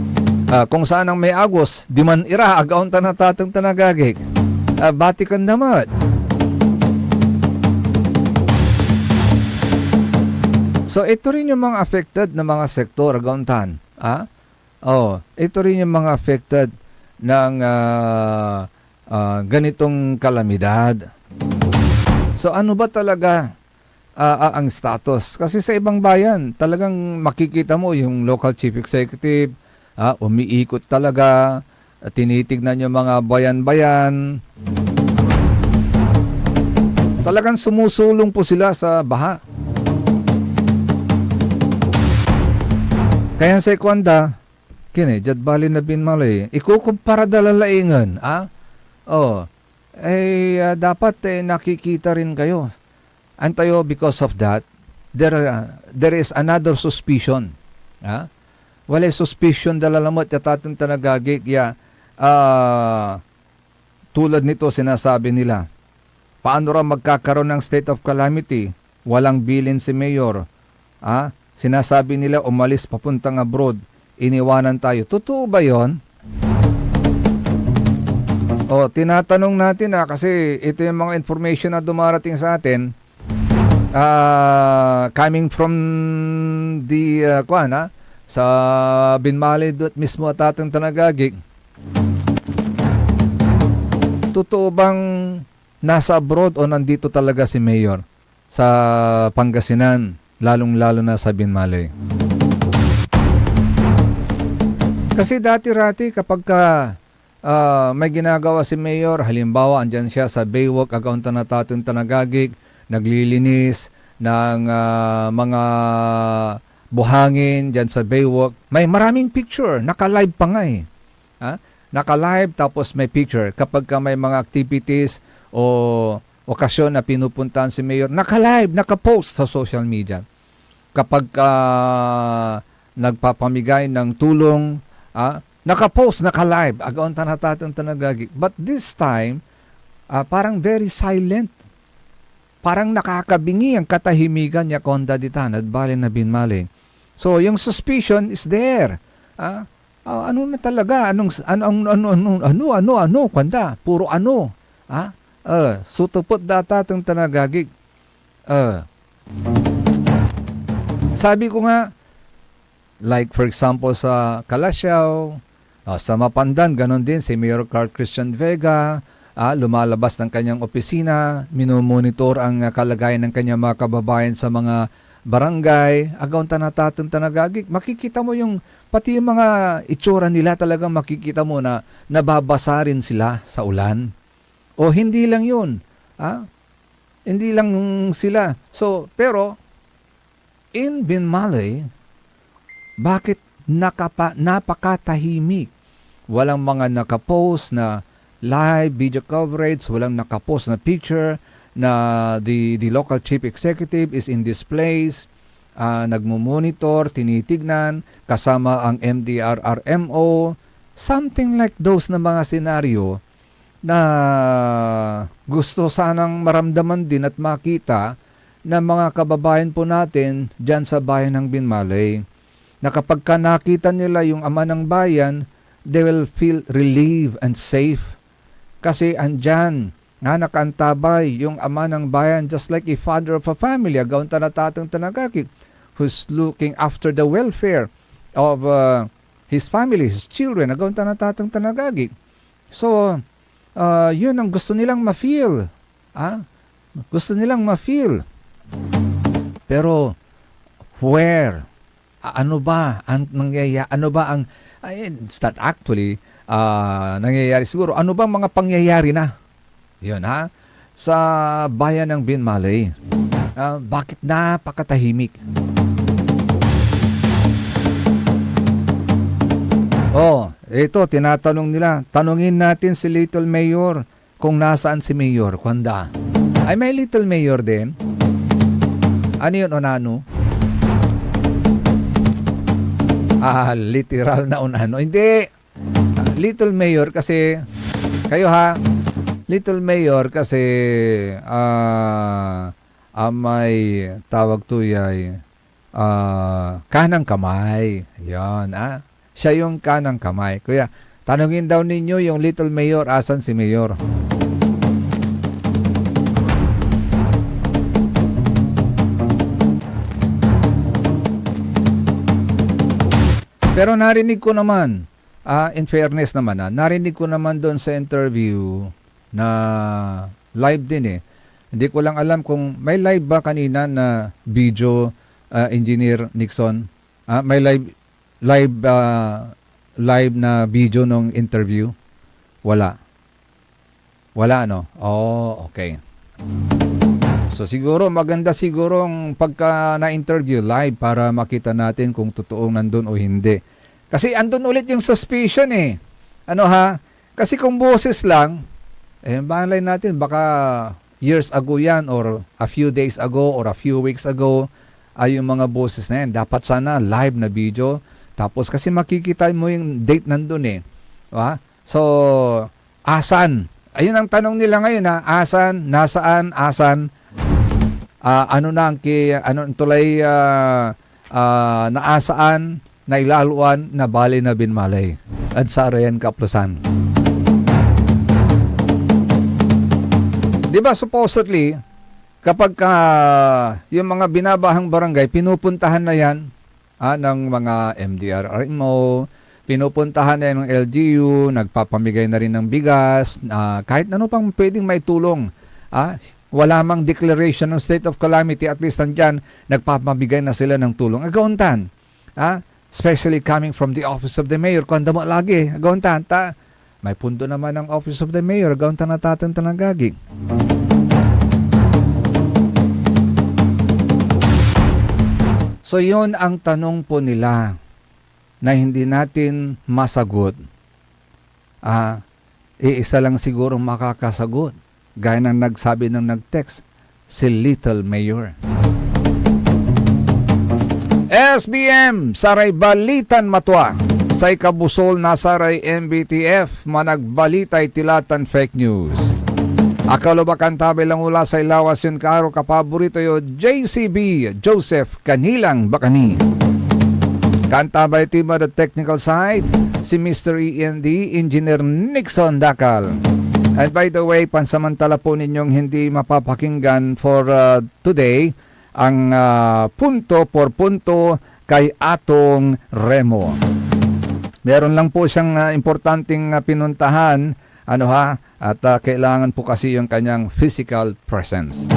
Kung saan ang may agos, di man ira, agaon Tanatatang Tanagagig. Batikan damat. So ito rin yung mga affected na mga sektor, Agauntan. Ito rin yung mga affected ng ganitong kalamidad. So ano ba talaga ang status? Kasi sa ibang bayan, talagang makikita mo yung local chief executive, umiikot talaga, tinitignan yung mga bayan-bayan. Talagang sumusulong po sila sa baha. Kaya sa Ikwanda, jad bali na Binmalay, ikukumpara dalalaingan, dapat nakikita rin kayo. Antayo, because of that, there is another suspicion. Wala suspicion dalalamot at ating Tanagagig, tulad nito sinasabi nila, paano ra magkakaroon ng state of calamity? Walang bilin si Mayor. Sinasabi nila umalis papuntang abroad, iniwanan tayo. Totoo ba yon? Tinatanong natin kasi ito yung mga information na dumarating sa atin, coming from the sa Binmalay mismo at ating Tanagagig. Totoo bang nasa abroad o nandito talaga si Mayor sa Pangasinan, lalong-lalo na sa Binmalay? Kasi dati-rati kapag may ginagawa si Mayor, halimbawa andyan siya sa Baywalk, Agaon Tanatatang Tanagagig, naglilinis ng mga buhangin dyan sa Baywalk, may maraming picture, naka-live pa nga eh. Naka-live tapos may picture. Kapag may mga activities o okasyon na pinupuntahan si Mayor, naka-live, naka-post sa social media. Kapag nagpapamigay ng tulong, naka-post, naka-live, Agaon Tanatatang Tanagagig. But this time, parang very silent. Parang nakakabingi ang katahimikan niya konda ditan at bali na Binmalay. So, yung suspicion is there. Ano na talaga? Ano, kwanda? Puro ano? Sutupot data itong Tanagagig. Sabi ko nga, like for example sa Calasiao, sa Mapandan, ganon din si Mayor Carl Christian Vega, lumalabas ng kanyang opisina, minomonitor ang kalagayan ng kanyang mga kababayan sa mga barangay, Agaon Tanatatang Tanagagig. Makikita mo yung, pati yung mga itsura nila talagang makikita mo na nababasa rin sila sa ulan. O hindi lang yun. Hindi lang sila. So, pero, in Binmalay, bakit napakatahimik? Walang mga nakapost na live video coverage, walang nakapost na picture na the local chief executive is in this place, nagmumonitor, tinitignan, kasama ang MDRRMO, something like those na mga senaryo na gusto sanang maramdaman din at makita ng mga kababayan po natin dyan sa bayan ng Binmalay. Na kapag ka nakita nila yung ama ng bayan, they will feel relieved and safe. Kasi andyan, nga nakaantabay yung ama ng bayan, just like a father of a family, agaon tanatatang tanagakik, who's looking after the welfare of his family, his children, agaon tanatatang tanagagik. So, yun ang gusto nilang ma-feel. Gusto nilang ma-feel. Pero, where? Ano ba ang nangyayari? Ano ba ang it's not actually nangyayari siguro. Ano bang mga pangyayari na? Yun sa bayan ng Binmalay. Bakit napakatahimik? Ito tinatanong nila. Tanungin natin si Little Mayor kung nasaan si Mayor Kwanda. Ay may Little Mayor din. Ano yun, Onano? Literal na Onano. Hindi. Little Mayor kasi kayo Little Mayor kasi may tawag tuyay kanang kamay. Yan siya yung kanang kamay. Kuya, tanungin daw ninyo yung Little Mayor, asan si Mayor? Pero narinig ko naman, in fairness naman, narinig ko naman doon sa interview na live din Hindi ko lang alam kung may live ba kanina na video, Engineer Nixon. May live na video nung interview? Wala. Wala, no? Okay. So siguro maganda sigurong pagka na-interview live para makita natin kung totoong nandun o hindi. Kasi andun ulit yung suspicion Kasi kung boses lang, balay natin baka years ago yan or a few days ago or a few weeks ago ay yung mga boses na yan. Dapat sana live na video. Tapos kasi makikita mo yung date nandun So, asan? Ayun ang tanong nila ngayon Asan? Nasaan? Asan? Ano tulay naasaan, nailaluan, na bali na Binmalay. At Sarayan Kaplasan. Diba supposedly, kapag yung mga binabahang barangay, pinupuntahan na yan ng mga MDRRMO, pinupuntahan na yan ng LGU, nagpapamigay na rin ng bigas, kahit ano pang pwedeng may tulong. Wala mang declaration ng state of calamity, at least nandyan, nagpapamigay na sila ng tulong. Agauntan. Especially coming from the office of the mayor. Kung mo lagi, agauntan. May pundo naman ang office of the mayor. Agauntan na tanagagig. So yun ang tanong po nila na hindi natin masagot. Iisa lang siguro makakasagot. Gaya ng nagsabi ng nag-text, si Little Mayor. SBM, Saray Balitan Matwa. Sa ikabusol na Saray MBTF, managbalitay tilatan fake news. Akalo ba kantabe lang ula sa ilawas yun karo kapaborito yo JCB, Joseph Kanilang Bakani. Kantabay tima the technical side, si Mr. END, Engineer Nixon Dakal. And by the way, pansamantala po ninyong hindi mapapakinggan for today ang punto por punto kay Atong Remo. Meron lang po siyang importanteng pinuntahan at kailangan po kasi yung kanyang physical presence.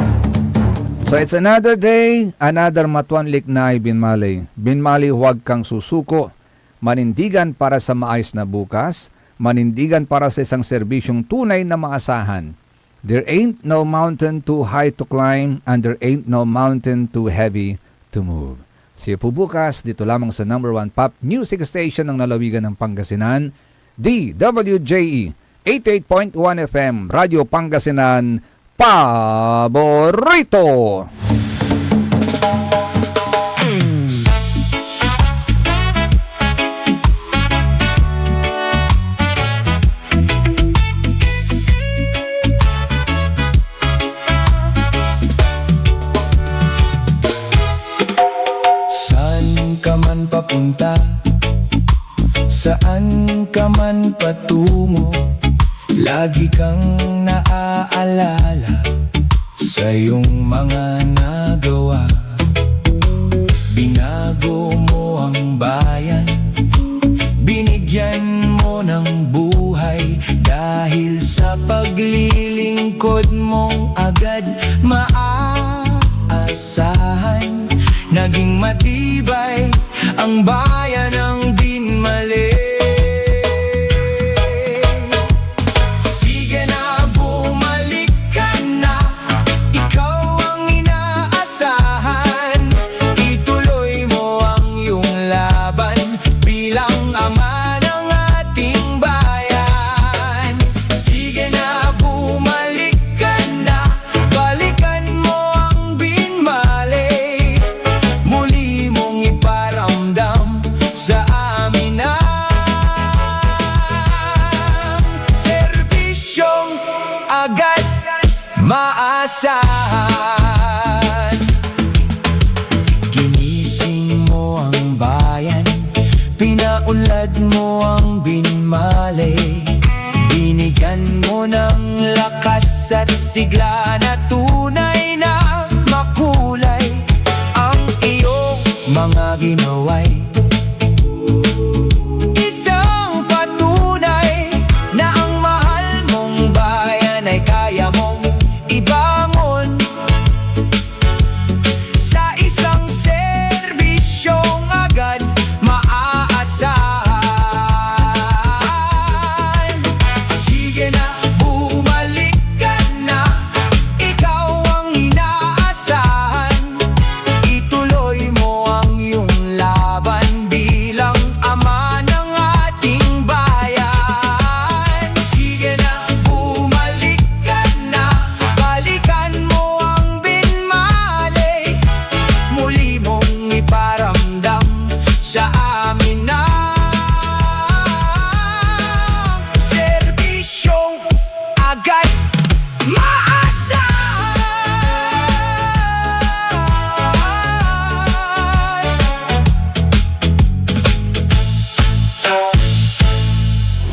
So it's another day, another Matuan Liknay Binmalay. Binmalay, huwag kang susuko. Manindigan para sa maayos na bukas. Manindigan para sa isang serbisyong tunay na maasahan. There ain't no mountain too high to climb and there ain't no mountain too heavy to move. See you po bukas dito lamang sa #1 pop music station ng lalawigan ng Pangasinan, DWJE 88.1 FM, Radyo Pangasinan, paborito! Saan ka man papunta, saan ka man patungo, lagi kang naaalala sa iyong mga nagawa. Binago mo ang bayan, binigyan mo ng buhay, dahil sa paglilingkod mo agad maaasahan. Naging matibay ang bayan ng dinmali. Sige na, bumalik ka na, ikaw ang inaasahan. Ituloy mo ang iyong laban bilang ama ng ating bayan. Sige na, bumalik ka na, balikan mo ang binmali. Muli mong iparamdam sa amin ang serbisyong agad maasahan. Ginising mo ang bayan, pinaunlad mo ang binmali. Binigyan mo ng lakas at sigla na tunay na makulay. Ang iyong mga ginawa'y isang patunay na ang mahal mong bayan ay kaya mong ibangon sa isang serbisyong agad maaasahan. Sige na, bumalik ka na, ikaw ang inaasahan. Ituloy mo ang iyong laban bilang ama ng ating bayan. Sige na, bumalik ka na, balikan mo ang binmali. Muli mong iparamdam sa amin ang serbisyong agad maasahan.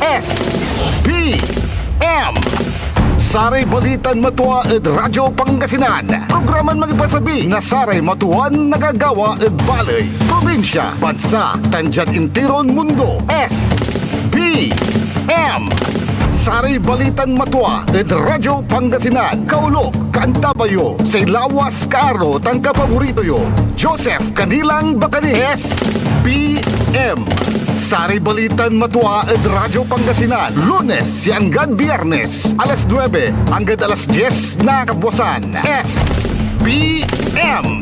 SPM Saray Balitan Matua ed Radyo Pangasinan. Programan magipasabi na Saray Matuan nagagawa ed balay, probinsya, bansa, tanjat intiron mundo. SPM Saray Balitan Matua ed Radyo Pangasinan. Kaulok, Kantabayo, say lawas kaaro tangka paborito yo. Joseph Kanilang Bakani. SPM Saray Balitan Matua ed Radyo Pangasinan. Lunes hanggang Biyernes, alas 9 hanggang alas 10 na kapuasan. SPM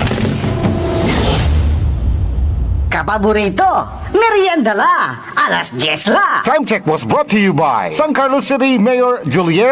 Kapaborito, merienda la, alas 10 la. Time check was brought to you by San Carlos City Mayor Juliet